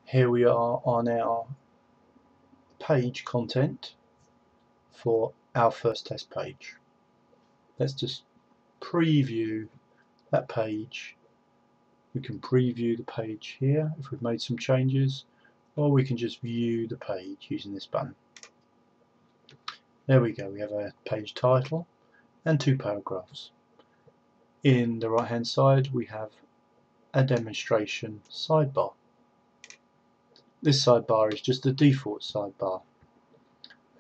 Here we are on our page content for our first test page. Let's just preview that page. We can preview the page here if we've made some changes, or we can just view the page using this button. There we go, we have a page title and 2 paragraphs. In the right hand side we have a demonstration sidebar. This sidebar is just the default sidebar,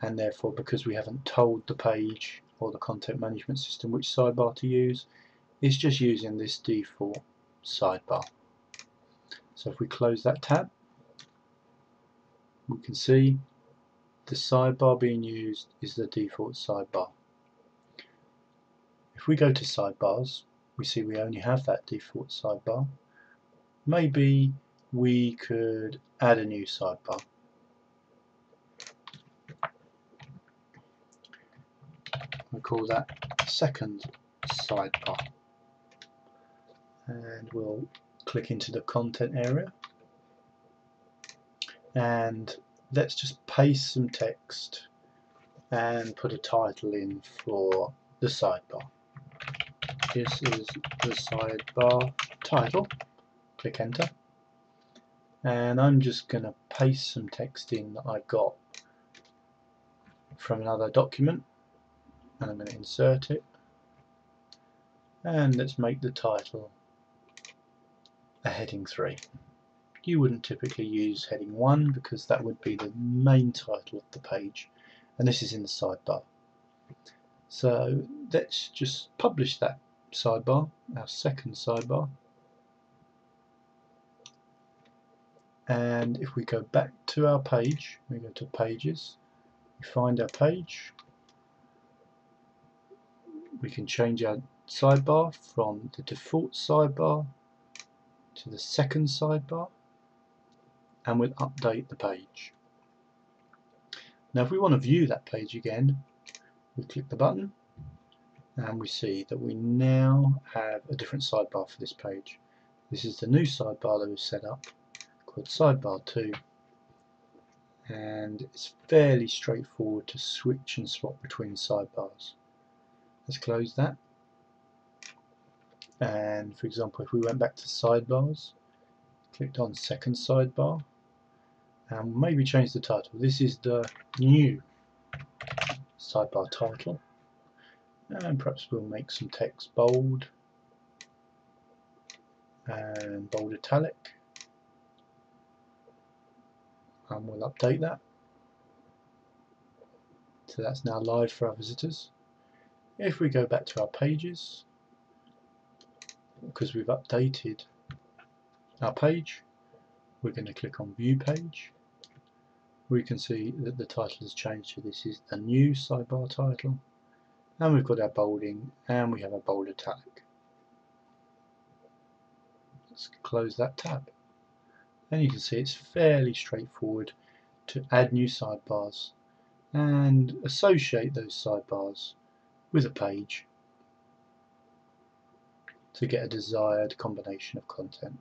and therefore because we haven't told the page or the content management system which sidebar to use, it's just using this default sidebar. So if we close that tab, we can see the sidebar being used is the default sidebar. If we go to sidebars, we see we only have that default sidebar. Maybe we could add a new sidebar. We call that second sidebar, and we'll click into the content area, and let's just paste some text and put a title in for the sidebar. This is the sidebar title. Click enter, and I'm just going to paste some text in that I got from another document, and I'm going to insert it, and let's make the title a heading 3. You wouldn't typically use heading 1 because that would be the main title of the page, and this is in the sidebar. So let's just publish that sidebar, our second sidebar, and if we go back to our page, we go to pages, we find our page, we can change our sidebar from the default sidebar to the second sidebar, and we'll update the page. Now if we want to view that page again, we click the button and we see that we now have a different sidebar for this page. This is the new sidebar that we've set up called sidebar 2, and it's fairly straightforward to switch and swap between sidebars. Let's close that, and for example if we went back to sidebars, clicked on second sidebar, and maybe change the title. This is the new sidebar title, and perhaps we'll make some text bold and bold italic, and we'll update that. So that's now live for our visitors. If we go back to our pages, because we've updated our page, we're going to click on view page. We can see that the title has changed to this is the new sidebar title, and we've got our bolding and we have a bold italic. Let's close that tab, and you can see it's fairly straightforward to add new sidebars and associate those sidebars with a page to get a desired combination of content.